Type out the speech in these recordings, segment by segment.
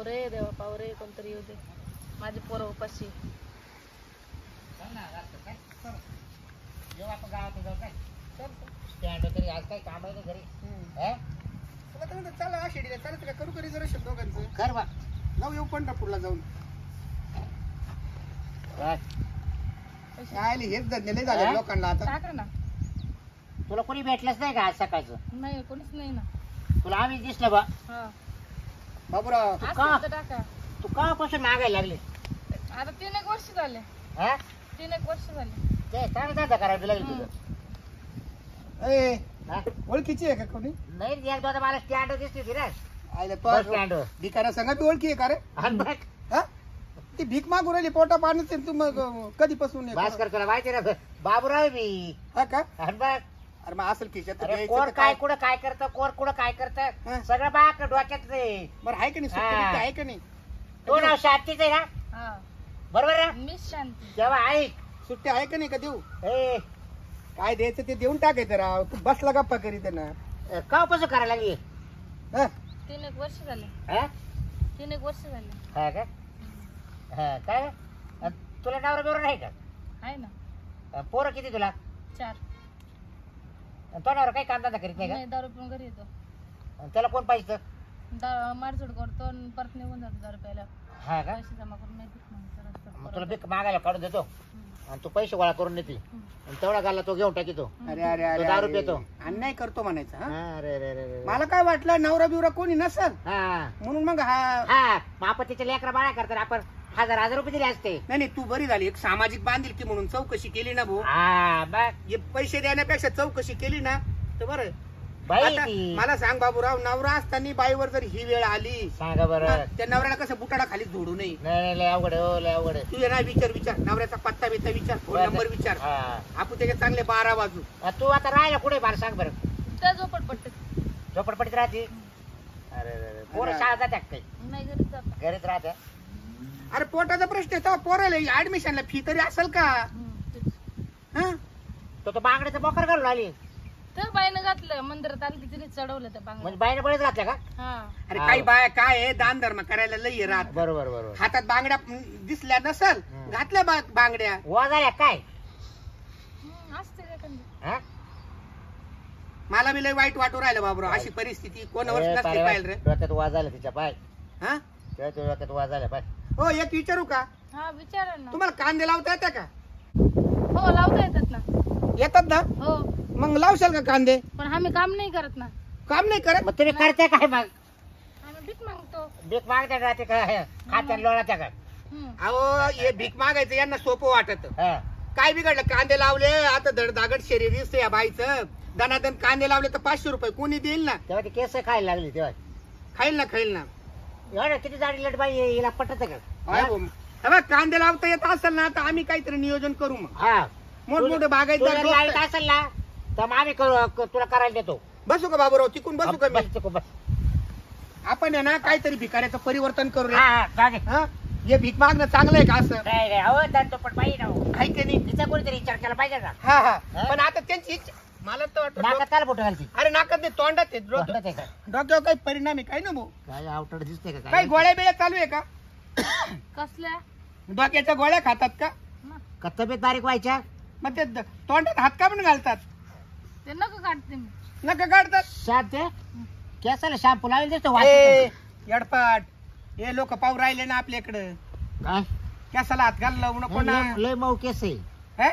पाव रे कोणतरी येऊ दे. माझे पोरं उपाशी. आज काही काम आहे घरी. चला शिडीला चालत का करू रिझर्वेशन दोघांचं. कर बा जाऊ येऊ पंढरपूरला जाऊन. काय हेच धंदे नाही झाले लोकांना आता. टाका ना. तुला कोणी भेटलंच नाही का आज सकाळचं? नाही कोणीच नाही ना. तुला आम्ही दिसलं बा. बाबूराव टाका. तू केव्हापासून मागायला लागले? आता 3-1 वर्ष झाले. 3-1 वर्ष झाले. ते चांगलं धंदा करायला लागले तुझं. ए ओळखीची आहे का कोणी? नाही एक दोन मला स्टँड दिसली ती रे. आयला बस स्टँड भिकाऱ्या संघ तू ओळखी आहे का रे? हा ती भीक मागू राहिली पोटा पाण्याचे. तू मग कधीपासून भास्कर तुला माहिती ना बाबूराव मी. हा का? बघ अरे मग असेल खिशात कोण काय कुठं काय करतं कोण कुठं काय करतं सगळं बाक डोक्यात रे. बरं आहे का नाही? सुट्टी आहे का नाही? तो नाव शांतीच आहे ना? बरोबर ना? मिस शांती. तेव्हा ऐक सुट्टी आहे का नाही का देऊ? ए काय द्यायचं ते देऊन टाकायचं राव. तू बसला गप्पा करीत ना. केव्हापासून करायला लागली? 3-1 वर्ष झाले. 3-1 वर्ष झाले. हा का? काय तुला नवरा बिवरा नाही का? आहे ना. पोरं किती तुला? 4. तो नवरा काही काम धंदा करीत नाही नाही दारू पिऊन घरी येतो. का? त्याला कोण पाहिजे? मारझोड करतो आणि परत निघून जातो दारू प्यायला. हा का? पैसे जमा करून नाही देत मग. मग तुला भीक मागायला काढून देतो आणि तू पैसे गोळा करून देते आणि तेवढा गाला तो घेऊन टाकी तो. अरे अरे अरे 10 रुपये तो अन्याय करतो म्हणायचं. अरे रे रे. मला काय वाटलं नवरा बिवरा कोणी नसल म्हणून मग मग आपण त्याच्या लेकरा बाळा करतात आपण 1000 रुपये दिले असते. नाही तू बरी झाली. एक सामाजिक बांधिलकी म्हणून चौकशी केली ना भाऊ. बघ हे पैसे देण्यापेक्षा चौकशी केली ना तर बरं. बाई आता मला सांग बाबूराव नवरा असताना बाईवर जर ही वेळ आली सांगा बरं त्या नवऱ्याला कसं बुटाडा खाली झोडू नये. नाही लय अवघड आहे लय अवघड आहे. तू ना विचार नवऱ्याचा पत्ता बित्ता विचार फोन नंबर विचार. आपण त्याचे चांगले 12 वाजू. तू आता राहिला कुठे बार सांग बरं. त्या झोपडपट्टीत राहते. अरे पोरं शाळा जात्या काही? नाही घरीच जातो. घरीच राहत्या. अरे पोटाचा प्रश्न आहे पोराला ऍडमिशनला फी तरी असेल का? तो बांगड्याचा बोकर घालून आली. तर बाईनं घातलं मंदिरात आली तिने चढवलं त्या बांगड्या. म्हणजे बाईने बळीच घातल्या का? अरे काही बाया काय आहे दान धर्म करायला लई राहत. बरोबर हातात बांगड्या दिसल्या नसल घातल्या बांगड्या वाजाल्या काय? असते का? मला बी लई वाईट वाटू राहिलं बाबूराव. अशी परिस्थिती कोणावर नसली पाहिजे रे. डोक्यात वाजायला तिच्या पाय. डोक्यात वाजायला पाय. हो एक विचारू का? विचारा ना. तुम्हाला कांदे लावता येते का? हो लावता येतात ना. येतात ना? हो. मग लावशाल का कांदे? पण आम्ही काम नाही करत ना. काम नाही करत? मग तुम्ही करते काय मग? आम्ही भीक मागतो. भीक मागते का ते काय खात्यात लोळात्या का? अहो हे भीक मागायचं यांना सोपं वाटत. काय बिघडलं? कांदे लावले आता धडधागड शरीर दिसतं या बाईचं. दनादन कांदे लावले तर 500 रुपये कोणी देईल ना? तेव्हा ती केस खायला लागली तेव्हा. खाईल ना. एवढं किती जाडी लट बाई हिला पटत का? कांदे लावता येत असेल ना तर आम्ही काहीतरी नियोजन करू मग. मोठमोठे बागायत असेल ना तर मग आम्ही तुला करायला देतो. बसू का बाबूराव? तिकून बसू का? बस. आपण आहे ना काहीतरी भिकाऱ्याचं परिवर्तन करू. हा हे भीक मागणं चांगलं आहे का असं? नाही पण बाई ना आहे की नाही? तिचा कोणीतरी विचार केला पाहिजे ना. पण आता त्यांची इच्छा मला तर वाटतं नाकात काय बोट घालती? अरे नाकात नाही तोंडात आहे. डोक्यावर काही परिणाम आहे काय ना भाऊ? काय आवटड दिसते का? काही गोळ्या बिळ्या चालू आहे का? कसल्या? डोक्याच्या गोळ्या खातात का? का तब्येत बारीक व्हायच्या? मग ते तोंडात हात का पण घालतात? ते नका काढते मी. नका काढतात? शांत केसाला शॅम्पू लावेल दिसतो. यडपाट हे लोक पाहू राहिले ना आपल्याकडं. काय केसाला हात घाल लावू नको ना. लय मऊ केस आहे.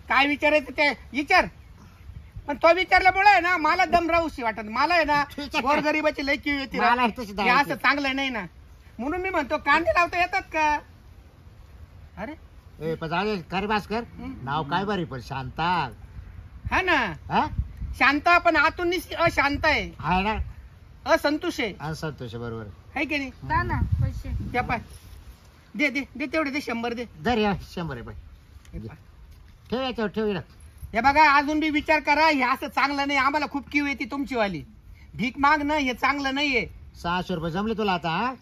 काय विचारायचं ते विचार. पण तो विचारल्यामुळे आहे ना मला दम राहूशी वाटत. मला आहे ना गोरगरिबाची लय किव येते. असं चांगलं नाही ना म्हणून मी म्हणतो कांदे लावता येतात का? अरे खरे भास्कर नाव काय बरी पण शांता. हा ना शांता पण आतून अशांत आहे ना. असंतोष आहे. असंतोष बरोबर आहे की नाही? ना पैसे त्या पाय दे तेवढे दे 100 दे. दर 100 आहे बाई. ठेव याच्यावर ठेव. हे बघा अजून बी विचार करा. हे असं चांगलं नाही. आम्हाला खूप किव येते तुमची वाली. भीक मागणं हे चांगलं नाहीये. 600 रुपये जमले तुला आता?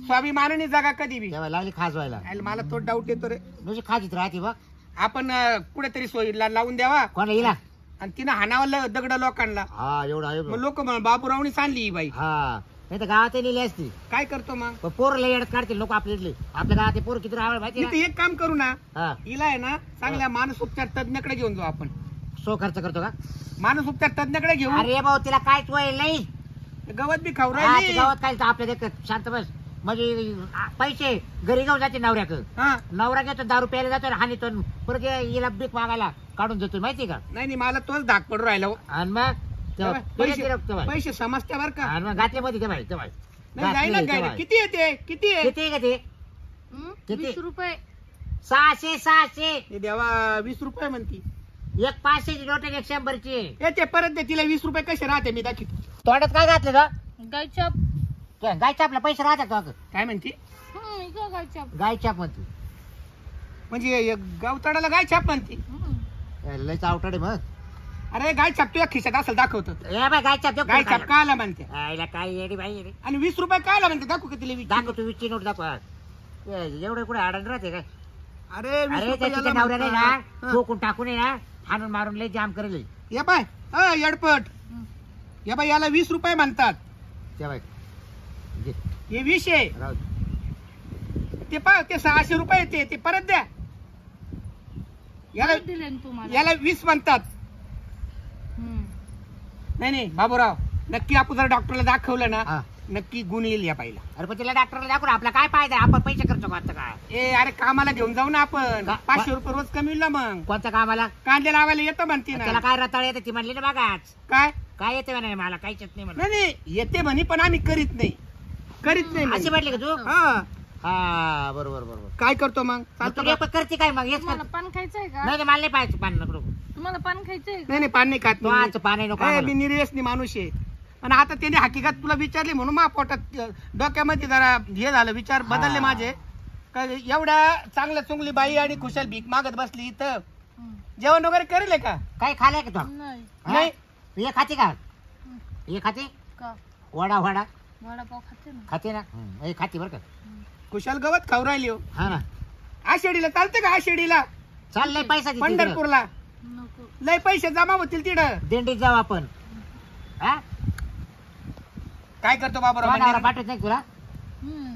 स्वाभिमानाने जगा कधी बी. तेव्हा लागली खाजवायला. मला तो डाऊट येतो रे. म्हणजे खाजीत राहते बघ. आपण कुठेतरी सोयीला लावून द्यावा कोणा येईल आणि तिनं हाणावं दगड लोकांना. एवढं आहे मग लोक बाबूरावनी सांडली ही बाई. नाही तर गावात लिहिली असती. काय करतो मग पण पोरं लय येडत काढतील लोक आपल्या इथले. आपल्या गावात ते पोरं किती राहावं माहिती इथे एक काम करू ना हा हिला आहे ना चांगल्या मानस उपचार तज्ञाकडे घेऊन जाऊ आपण. सो खर्च करतो का? मानस उपचार तज्ञाकडे घेऊ. अरे भाऊ तिला काहीच वय नाही. गवत बी खाऊ हा, राहिली. ती गावात काय आपल्या देखत शांत बस. म्हणजे पैसे घरी घेऊन जाते नवऱ्याक. हा नवरा घेतो दारू प्यायला जातो हानी तो परत हिला बीक मागायला काढून देतो माहिती का? नाही मला तोच धाक पडू राहिला हो. आणि मग तेव्हा पैसे तेव्हा पैसे समजते बर का. आणि मग घातल्यामध्ये तेव्हा तेव्हा नाही जाईना गायला. किती येते किती आहे किती आहे का ते? हं? किती? 20 रुपये 600 हे देवा 20 रुपये म्हणती. एक 500 ची नोट 100 ची. येते परत दे तिला 20 रुपये कसे राहते मी दाखवतो. तोंडात काय घातलं का? गायछाप. गायच्या आपला पैसे राहतात का? काय म्हणती इथं गायछाप. गायच्या म्हणते म्हणजे गावताडाला गाय छाप म्हणती. लयच आवटाडे मग. अरे गाय छाप तुझ्या खिशात असेल दाखवतो. ए बाय गायच्या देऊ गाय छाप कायला म्हणते आईला काय येडी बाई येडी. आणि 20 रुपये कायला म्हणते दाखवू का तिला 20? दाखव तू वीसची नोट दाखव. एवढे कुठे अडण राहते काय? अरे 20 अरे रुपये त्याच्या याला नवऱ्याने म्हणतात. ना ठोकून टाकून आहे ना हाणून मारून लय जाम करेल. ये बाय येडपट. या बाय याला 20 रुपये म्हणतात. त्या बाई घे, हे 20 आहे. राहू दे. ते पा ते 600 रुपये ते परत द्या. याला दिले ना तुम्हाला. याला 20 म्हणतात. हं. नाही बाबूराव नक्की आपण जर डॉक्टरला दाखवलं ना हा. नक्की गुण येईल या बाईला. अरे पण तिला डॉक्टरला दाखवून आपला काय फायदा आहे? आपण पैसे खर्च करतो काय? ए अरे कामाला घेऊन जाऊ ना आपण. का- 500 रुपये रोज कमी होईल ना मग. कोणत्या कामाला? कांदे लावायला येतं म्हणते त्याला ना. काय रताळ येते ती म्हणली ना बघाच. काय काय येते म्हणे मला काहीच येत नाही म्हणे. नाही येते म्हणे पण आम्ही करीत नाही अशी म्हणे. म्हटली का तू? हा हा बरोबर बरोबर. काय करतो मग मग चालतो तू का? एक करते काय मग हेच कर. तुम्हाला पान खायचंय का? नाही नाही, मला नाही पाहायचं पान नको. तुम्हाला पान खायचंय का? नाही पान नाही खात तो मी. आजचं पान नको ए, आम्हाला. मी निर्व्यसनी माणूस आहे. आणि आता त्याने हकीकत तुला विचारली म्हणून मा पोटात डोक्यामध्ये जरा हे झालं विचार बदलले हा. माझे. का एवढ्या चांगल्या चुंगली बाई आणि खुशाल भीक मागत बसली इथं हं. जेवण वगैरे करेल का? काय खाल्लंय का तू? नाही. नाही. हे खाते का? हे खाते का? वडा वडा वडापाव खाते ना. खाते ना? हे खाते बरं का? खुशाल गवत खाऊ राहिली हो. हा ना. आषाढीला चालते का? आषाढीला चाल लय पैसा दे तिकडं. पंढरपूरला नको. लय पैसे जमा होतील तिथं. दिंडीत जाऊ आपण. हा काय करतो बाबा कोणाला पाठवत नाही तुला? हं.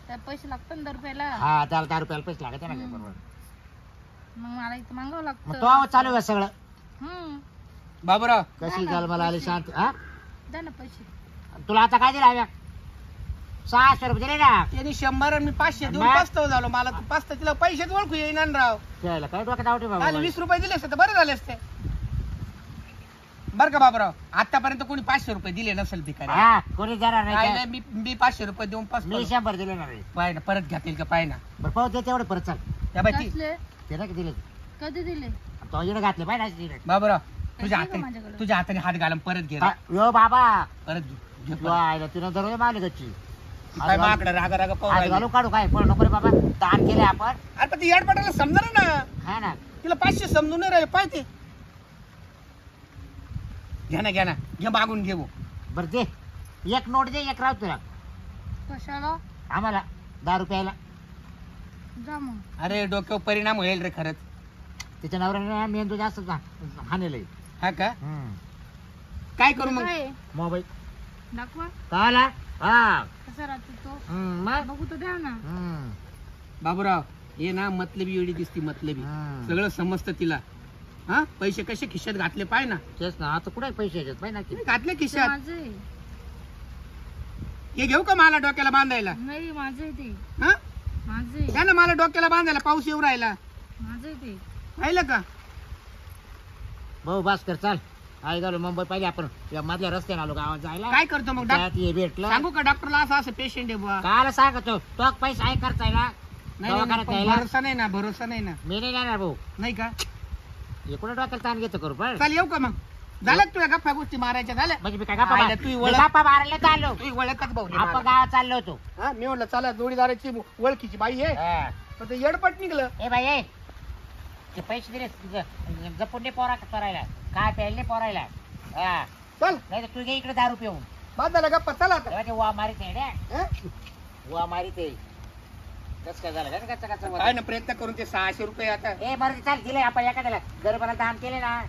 त्या पैसे लागतात ना 10 रुपयाला. हा त्याला 10 रुपयाला पैसे लागत ना बरोबर. मग मला इथं मागावं मग लागतं. तो चालू आहे सगळं. हं. बाबूराव कशी झालं मला आली शांत. हा द्या ना पैसे. तुला आता काय दिलं हव्या? 600 रुपये दिले ना. त्यांनी 100 आणि मी 500 देऊन मग? पस्ताव झालो. मला तू पस्ता तिला पैसेच ओळखू येईना ना राव. त्याला काय डोक्यात आवडते बाबा. आले 20 रुपये दिले असते तर बरं झाले असते. बरं का बाबूराव आतापर्यंत कोणी 500 रुपये दिले नसेल भिकारी. हा कोणी देणार काय नाही नाही, मी 500 रुपये देऊन मी पस्ताव. 100 दिले ना रे. पाय ना परत घेतील का पाय ना. बरं पाहू दे तेवढे परत चाल. त्या बाई ती कसले? ते नाही का दिले कधी दिले? तो इकडे घातले पाहिजे ना तिकडे. बाबूराव तुझ्या पैसे का हाताने माझ्याकडे? तुझ्या हाताने हात घालून परत घे रे. यो बाबा परत घे परत. वाय तुला दररोज मारली गच्ची. काय माकडं रागा रागा पाहू आज राहिली. घालू काढू काय पण नको रे बाबा. दान केले आपण. अरे पण ती येडपटाला समजणार ना. हा ना. तिला 500 समजून नाही राहिले पाय ते. घ्या ना घे मागून घेऊ. बरं दे एक नोट दे एक राव तुला कशाला? आम्हाला 10 रुपयाला. जा मग. अरे डोक्यावर परिणाम होईल रे खरंच. तिच्या नवऱ्याने मेंदू जास्त हाणलंय. हा का काय करू मग? काय आहे? मोबाईल दाखवा. कळला? हा कसा राहतो तो? मग बघू तर द्या ना. बाबूराव हे ना मतलबी एवढी दिसती मतलबी. सगळं समजतं तिला. हा पैसे कसे खिशात घातले पाय ना. तेच ना आता कुठे पैसे येतात पाहिजे ना की. घातले ते खिशात. माझं आहे. हे घेऊ का मला डोक्याला बांधायला? नाही माझं आहे ते. हा माझं आहे. द्या ना मला डोक्याला बांधायला. पाऊस येऊ राहिला. माझं आहे ते. राहिलं का? भाऊ बस कर चाल. आई गेलो मुंबई पाहिजे आपण या मधल्या रस्त्याने आलो गावात जायला. काय करतो मग त्यात हे भेटलं. सांगू का डॉक्टरला असं असं पेशंट आहे बुवा. काल सांगतो तो पैसा आहे खर्चायला नाही, दवाखान्यात पण यायला. भरोसा नाही ना भरोसा नाही ना. मी नाही जाणार भाऊ. नाही का? एकूण डोक्याला ताण घेतो करू पण चाल येऊ का मग? झालं का तुझ्या गप्पा गोष्टी मारायच्या झाल्या? म्हणजे मी काय आयला तू ओळख- गप्पा मारायला चाललो. तू ओळखच भाऊ आपण गावात चाललो होतो. हा मी म्हटलं चला जोडीदाराची ओळखीची बाई आहे. हा. पण ते येडपट निघलं. ए बाई ए ते पैसे दिले जपून नाही पोरा करायला काय प्यायला नाही पोरायला. हा चल नाही तर तू घे इकडे 10 रुपये होऊन बाद झाला गप्पा चला आता. तेव्हा ते वा मारित आहे रे. हं? वा मारित आहे. कसं काय झालं का कसं काय ना प्रयत्न करून ते 600 रुपये आता. ए बरं चाल दिले आपण एखाद्याला गरीबाला दान केले ना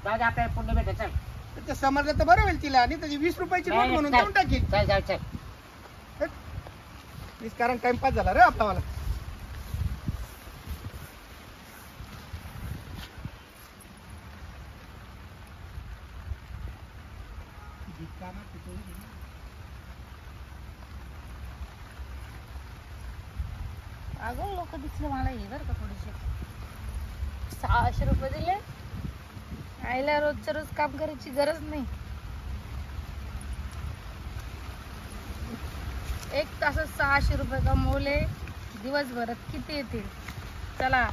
जाऊ दे आपल्याला पुण्य भेटेल. चल तर ते समजलं तर बरं होईल तिला आणि त्याची 20 रुपयाची नोट म्हणून देऊन टाकील. चल जाऊ चल. कारण टाइमपास झाला रे आपला मला. अगं लोक दिसले मला हे बरं का थोडेसे. 600 रुपये दिले. आईला रोजच्या रोज काम करायची गरज नाही. 1 तासात 600 रुपये कमवले. दिवसभरात किती येतील? चला